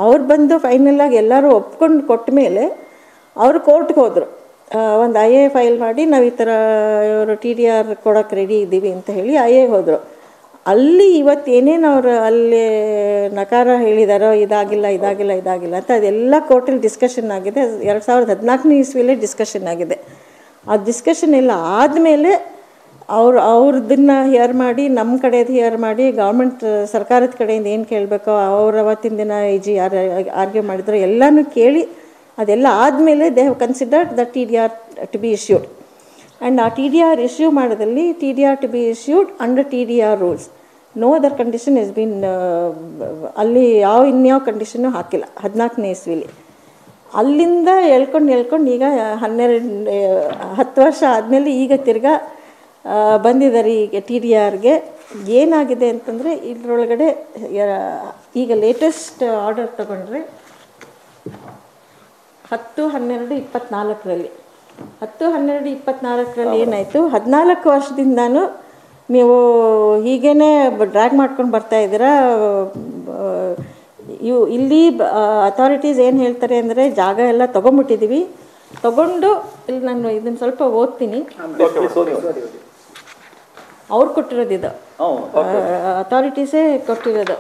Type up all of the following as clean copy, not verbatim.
ಅವ್ರು ಬಂದು ಫೈನಲಾಗಿ ಎಲ್ಲರೂ ಒಪ್ಕೊಂಡು ಕೊಟ್ಟ ಮೇಲೆ ಅವರು ಕೋರ್ಟ್ಗೆ ಹೋದರು. ಒಂದು IA ಫೈಲ್ ಮಾಡಿ ನಾವು ಈ ಥರ ಇವರು TDR ಕೊಡೋಕ್ಕೆ ರೆಡಿ ಇದ್ದೀವಿ ಅಂತ ಹೇಳಿ IA ಹೋದರು. ಅಲ್ಲಿ ಇವತ್ತು ಏನೇನು ಅವರು ಅಲ್ಲಿ ನಕಾರ ಹೇಳಿದಾರೋ ಇದಾಗಿಲ್ಲ ಅಂತ ಅದೆಲ್ಲ ಕೋರ್ಟಲ್ಲಿ ಡಿಸ್ಕಷನ್ ಆಗಿದೆ. 2014ನೇ ಇಸ್ವಿಲೇ ಡಿಸ್ಕಷನ್ ಆಗಿದೆ. ಆ ಡಿಸ್ಕಷನ್ ಎಲ್ಲ ಆದಮೇಲೆ ಅವ್ರದ್ದನ್ನು ಹಿಯರ್ ಮಾಡಿ, ನಮ್ಮ ಕಡೆದು ಹಿಯರ್ ಮಾಡಿ, ಗೌರ್ಮೆಂಟ್ ಸರ್ಕಾರದ ಕಡೆಯಿಂದ ಏನು ಕೇಳಬೇಕೋ ಅವ್ರು ಅವತ್ತಿನ ದಿನ IG ಯಾರು ಆರ್ಗ್ಯೂ ಮಾಡಿದ್ರು ಎಲ್ಲನೂ ಕೇಳಿ ಅದೆಲ್ಲ ಆದಮೇಲೆ they have considered the TDR to be issued. And ಆ TDR ಇಶ್ಯೂ ಮಾಡೋದಲ್ಲಿ TDR to be issued under TDR rules. No other condition is been ಅಲ್ಲಿ ಇನ್ಯಾವ ಕಂಡೀಷನ್ನು ಹಾಕಿಲ್ಲ 14ನೇ ಇಸ್ವಿಲಿ. ಅಲ್ಲಿಂದ ಹೇಳ್ಕೊಂಡು ಈಗ 10 ವರ್ಷ ಆದಮೇಲೆ ಈಗ ತಿರ್ಗಾ ಬಂದಿದ್ದಾರೆ ಈಗ TDRಗೆ. ಏನಾಗಿದೆ ಅಂತಂದರೆ ಇದರೊಳಗಡೆ ಈಗ ಲೇಟೆಸ್ಟ್ ಆರ್ಡರ್ ತಗೊಂಡ್ರೆ 10/12/24ರಲ್ಲಿ 10/12/24ರಲ್ಲಿ ಏನಾಯಿತು, 14 ವರ್ಷದಿಂದನೂ ನೀವು ಹೀಗೇ ಡ್ರ್ಯಾಗ್ ಮಾಡ್ಕೊಂಡು ಬರ್ತಾಯಿದ್ದೀರಾ. ಇಲ್ಲಿ ಅಥಾರಿಟೀಸ್ ಏನು ಹೇಳ್ತಾರೆ ಅಂದರೆ ಜಾಗ ಎಲ್ಲ ತೊಗೊಂಬಿಟ್ಟಿದ್ದೀವಿ. ತೊಗೊಂಡು ಇಲ್ಲಿ ನಾನು ಇದನ್ನು ಸ್ವಲ್ಪ ಓದ್ತೀನಿ. ಅವ್ರು ಕೊಟ್ಟಿರೋದು ಇದು, ಅಥಾರಿಟೀಸೇ ಕೊಟ್ಟಿರೋದು.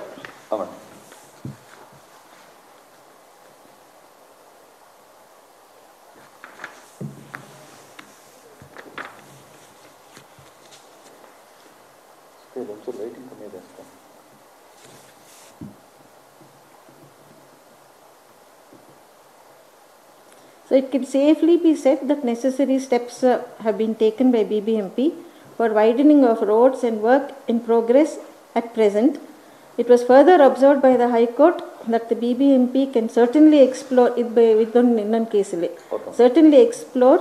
So it can safely be said that necessary steps have been taken by BBMP for widening of roads and work in progress at present. It was further observed by the High Court that the BBMP can certainly explore certainly explore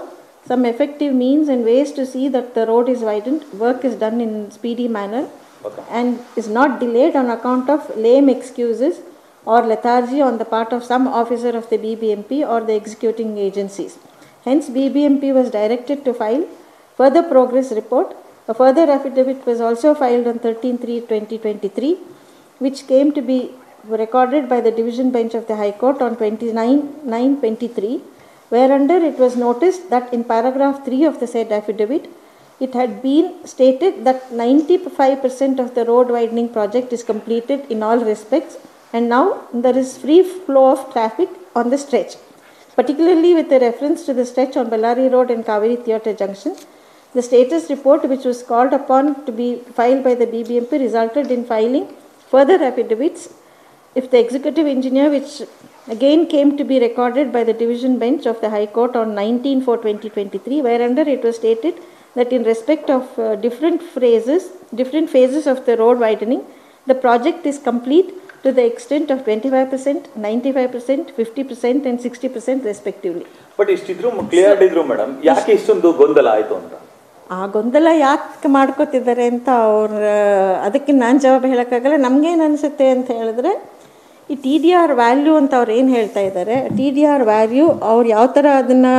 some effective means and ways to see that the road is widened, work is done in speedy manner, and is not delayed on account of lame excuses or lethargy on the part of some officer of the BBMP or the executing agencies. Hence, BBMP was directed to file further progress report. A further affidavit was also filed on 13/3/2023, which came to be recorded by the Division Bench of the High Court on 29/9/23, whereunder it was noticed that in paragraph 3 of the said affidavit, it had been stated that 95% of the road widening project is completed in all respects, and now there is free flow of traffic on the stretch, particularly with a reference to the stretch on Bellary Road and Kaveri Theatre Junction. The status report, which was called upon to be filed by the BBMP, resulted in filing further affidavits if the executive engineer, which again came to be recorded by the Division Bench of the High Court on 19/4/2023, whereunder it was stated that in respect of different phases of the road widening, the project is complete to the extent of 25%, 95%, 50% and 60% respectively. But ಇಷ್ಟಿದ್ರು clear ಇದ್ರು madam, ಯಾಕೆ ಇಷ್ಟೊಂದು ಗೊಂದಲ ಆಯಿತು ಅಂತ? ಆ ಗೊಂದಲ ಯಾಕೆ ಮಾಡ್ಕೋತಿದ್ದಾರೆ ಅಂತ ಅದಕ್ಕೆ ನಾನು ಜವಾಬು ಹೇಳೋಕ್ಕಾಗಲ್ಲ. ನಮಗೇನು ಅನಿಸುತ್ತೆ ಅಂತ ಹೇಳಿದ್ರೆ, ಈ TDR ವ್ಯಾಲ್ಯೂ ಅಂತ ಅವ್ರು ಏನು ಹೇಳ್ತಾ ಇದ್ದಾರೆ, TDR ವ್ಯಾಲ್ಯೂ ಅವ್ರು ಯಾವ ಥರ ಅದನ್ನು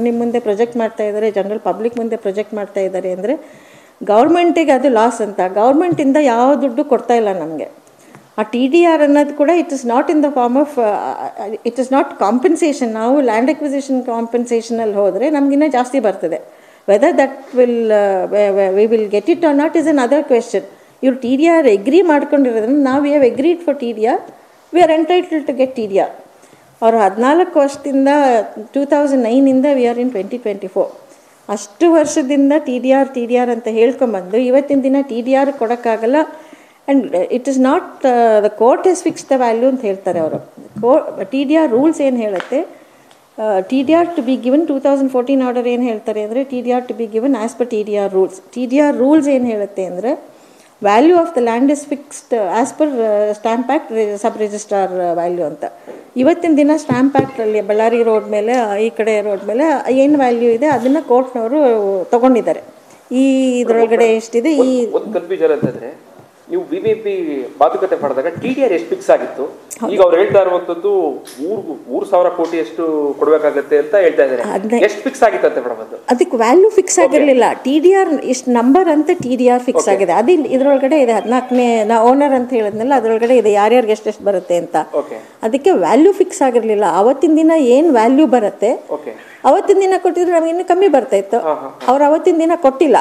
ನಿಮ್ಮ ಮುಂದೆ ಪ್ರೊಜೆಕ್ಟ್ ಮಾಡ್ತಾ ಇದ್ದಾರೆ, ಜನರಲ್ ಪಬ್ಲಿಕ್ ಮುಂದೆ ಪ್ರೊಜೆಕ್ಟ್ ಮಾಡ್ತಾ ಇದ್ದಾರೆ ಅಂದರೆ, ಗೌರ್ಮೆಂಟಿಗೆ ಅದು ಲಾಸ್ ಅಂತ. ಗೌರ್ಮೆಂಟಿಂದ ಯಾವ ದುಡ್ಡು ಕೊಡ್ತಾ ಇಲ್ಲ ನಮಗೆ. ಆ TDR ಅನ್ನೋದು ಕೂಡ it is not in the form of it is not compensation. ನಾವು ಲ್ಯಾಂಡ್ ಎಕ್ವಿಸಿಷನ್ ಕಾಂಪನ್ಸೇಷನಲ್ಲಿ ಹೋದರೆ ನಮಗಿನ್ನ ಜಾಸ್ತಿ ಬರ್ತದೆ. Whether that we will get it or not is another question. ಇವ್ರು TDR ಎಗ್ರಿ ಮಾಡ್ಕೊಂಡಿರೋದ್ರಿಂದ ನಾವು we have agreed for TDR, we are entitled to get TDR. ಅವರು 14 ವರ್ಷದಿಂದ 2009ಇಂದ ವಿ ಆರ್ ಇನ್ 2024 ಅಷ್ಟು ವರ್ಷದಿಂದ TDR ಅಂತ ಹೇಳ್ಕೊಂಬಂದು ಇವತ್ತಿನ ದಿನ TDR ಕೊಡೋಕ್ಕಾಗಲ್ಲ. And it is not the court has fix the value ಅಂತ ಹೇಳ್ತಾರೆ ಅವರು. TDR ರೂಲ್ಸ್ ಏನು ಹೇಳುತ್ತೆ, TDR to be given 2014 order ಏನು ಹೇಳ್ತಾರೆ ಅಂದರೆ, TDR to be given as per TDR rules. TDR rules ಏನು ಹೇಳುತ್ತೆ ಅಂದರೆ, value of the land is fixed as per stamp act sub registrar value ಅಂತ. ಇವತ್ತಿನ ದಿನ ಸ್ಟ್ಯಾಂಪ್ ಆ್ಯಕ್ಟಲ್ಲಿ ಬಳ್ಳಾರಿ ರೋಡ್ ಮೇಲೆ ಈ ಕಡೆ ರೋಡ್ ಮೇಲೆ ಏನು ವ್ಯಾಲ್ಯೂ ಇದೆ ಅದನ್ನು ಕೋರ್ಟ್ನವರು ತೊಗೊಂಡಿದ್ದಾರೆ. ಈ ಇದರೊಳಗಡೆ ಎಷ್ಟಿದೆ, ಈ ಒಂದು ಕನ್ಫ್ಯೂಷನ್ ಅಂತಂದರೆ, ನೀವು ವಿವಿಪಿ ಮಾತುಕತೆ ಮಾಡಿದಾಗ TDR ಎಷ್ಟು ಫಿಕ್ಸ್ ಆಗಿತ್ತು, ಈಗ ಅವ್ರು ಹೇಳ್ತಾ ಇರುವಂತದ್ದು 3,000 ಕೋಟಿ ಎಷ್ಟು ಕೊಡ್ಬೇಕಾಗತ್ತೆ ಅಂತ ಹೇಳ್ತಾ ಇದ್ದಾರೆ. ಎಷ್ಟು ಫಿಕ್ಸ್ ಆಗಿತ್ತು ಅಂತ ಮೇಡಮ್? ಅದಕ್ಕೆ ವ್ಯಾಲ್ಯೂ ಫಿಕ್ಸ್ ಆಗಿರಲಿಲ್ಲ. TDR ಇಷ್ಟು ನಂಬರ್ ಅಂತ TDR ಫಿಕ್ಸ್ ಆಗಿದೆ. ಅದು ಇದ್ರೊಳಗಡೆ ಇದೆ 14ನೇ ಓನರ್ ಅಂತ ಹೇಳಿದ್ನಲ್ಲ, ಅದ್ರೊಳಗಡೆ ಇದೆ ಯಾರ್ಯಾರಿಗೆ ಎಷ್ಟೆಷ್ಟು ಬರುತ್ತೆ ಅಂತ. ಅದಕ್ಕೆ ವ್ಯಾಲ್ಯೂ ಫಿಕ್ಸ್ ಆಗಿರಲಿಲ್ಲ. ಅವತ್ತಿನ ದಿನ ಏನು ವ್ಯಾಲ್ಯೂ ಬರುತ್ತೆ ಅವತ್ತಿನ ದಿನ ಕೊಟ್ಟಿದ್ರೆ ನಮ್ಗೆ ಇನ್ನೂ ಕಮ್ಮಿ ಬರ್ತಾ ಇತ್ತು. ಅವ್ರು ಅವತ್ತಿನ ದಿನ ಕೊಟ್ಟಿಲ್ಲ,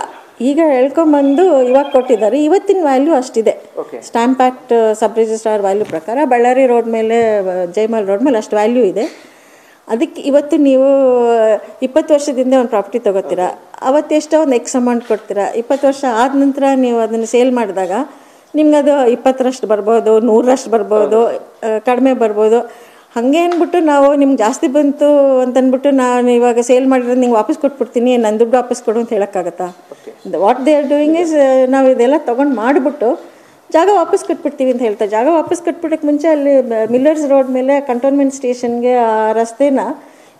ಈಗ ಹೇಳ್ಕೊಂಬಂದು ಇವಾಗ ಕೊಟ್ಟಿದ್ದಾರೆ. ಇವತ್ತಿನ ವ್ಯಾಲ್ಯೂ ಅಷ್ಟಿದೆ. Stamp act sub registrar value ಪ್ರಕಾರ ಬಳ್ಳಾರಿ ರೋಡ್ ಮೇಲೆ, ಜೈಮಲ್ ರೋಡ್ ಮೇಲೆ ಅಷ್ಟು ವ್ಯಾಲ್ಯೂ ಇದೆ. ಅದಕ್ಕೆ ಇವತ್ತು ನೀವು 20 ವರ್ಷದಿಂದ ಒಂದು ಪ್ರಾಪರ್ಟಿ ತೊಗೋತೀರಾ, ಅವತ್ತೆಷ್ಟೋ ಒಂದು ಎಕ್ಸ್ ಅಮೌಂಟ್ ಕೊಡ್ತೀರಾ. 20 ವರ್ಷ ಆದ ನಂತರ ನೀವು ಅದನ್ನು ಸೇಲ್ ಮಾಡಿದಾಗ ನಿಮ್ಗೆ ಅದು 20ರಷ್ಟು ಬರ್ಬೋದು, 100ರಷ್ಟು ಬರ್ಬೋದು, ಕಡಿಮೆ ಬರ್ಬೋದು. ಹಾಗೆ ಅಂದ್ಬಿಟ್ಟು ನಾವು ನಿಮ್ಗೆ ಜಾಸ್ತಿ ಬಂತು ಅಂತಂದ್ಬಿಟ್ಟು ನಾನು ಇವಾಗ ಸೇಲ್ ಮಾಡಿರೋದು ನಿಂಗೆ ವಾಪಸ್ ಕೊಟ್ಬಿಡ್ತೀನಿ, ನನ್ನ ದುಡ್ಡು ವಾಪಸ್ ಕೊಡು ಅಂತ ಹೇಳೋಕ್ಕಾಗತ್ತಾ? What they are doing is, ನಾವು ಇದೆಲ್ಲ ತೊಗೊಂಡು ಮಾಡಿಬಿಟ್ಟು ಜಾಗ ವಾಪಸ್ ಕಟ್ಬಿಡ್ತೀವಿ ಅಂತ ಹೇಳ್ತಾರೆ. ಜಾಗ ವಾಪಸ್ ಕಟ್ಬಿಡೋಕ್ಕೆ ಮುಂಚೆ ಅಲ್ಲಿ ಮಿಲ್ಲರ್ಸ್ ರೋಡ್ ಮೇಲೆ ಕಂಟೋನ್ಮೆಂಟ್ ಸ್ಟೇಷನ್ಗೆ ಆ ರಸ್ತೆನ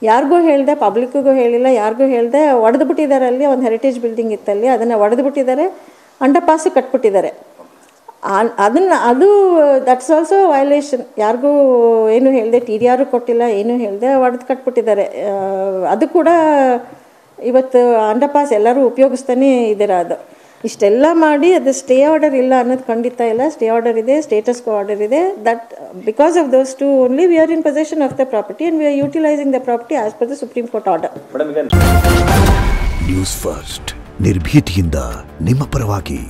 ಯಾರಿಗೂ ಹೇಳಿದೆ, ಪಬ್ಲಿಕ್ಕಿಗೂ ಹೇಳಿಲ್ಲ, ಯಾರಿಗೂ ಹೇಳಿದೆ ಒಡೆದು ಬಿಟ್ಟಿದ್ದಾರೆ. ಅಲ್ಲಿ ಒಂದು ಹೆರಿಟೇಜ್ ಬಿಲ್ಡಿಂಗ್ ಇತ್ತಲ್ಲಿ, ಅದನ್ನು ಒಡೆದು ಬಿಟ್ಟಿದ್ದಾರೆ, ಅಂಡರ್ ಪಾಸ್ ಕಟ್ಬಿಟ್ಟಿದ್ದಾರೆ. ಅದು ದಟ್ಸ್ ಆಲ್ಸೋ ವೈಲೇಷನ್. ಯಾರಿಗೂ ಏನು ಹೇಳಿದೆ, TDR ಕೊಟ್ಟಿಲ್ಲ, ಏನೂ ಹೇಳಿದೆ, ಒಡೆದು ಕಟ್ಬಿಟ್ಟಿದ್ದಾರೆ. ಅದು ಕೂಡ ಇವತ್ತು ಅಂಡರ್ ಪಾಸ್ ಎಲ್ಲರೂ ಉಪಯೋಗಿಸ್ತಾನೆ ಇದ್ದೀರ. ಅದು ಇಷ್ಟೆಲ್ಲ ಮಾಡಿ ಅದು ಸ್ಟೇ ಆರ್ಡರ್ ಇಲ್ಲ ಅನ್ನೋದು ಖಂಡಿತ ಇಲ್ಲ. ಸ್ಟೇ ಆರ್ಡರ್ ಇದೆ, ಸ್ಟೇಟಸ್ ಕೋ ಆರ್ಡರ್ ಇದೆ. That because of those two only we are in possession of the property and we are utilising the property as per the supreme court order. News first, ನಿರ್ಭೀತಿಯಿಂದ ನಿಮ್ಮ ಪರವಾಗಿ.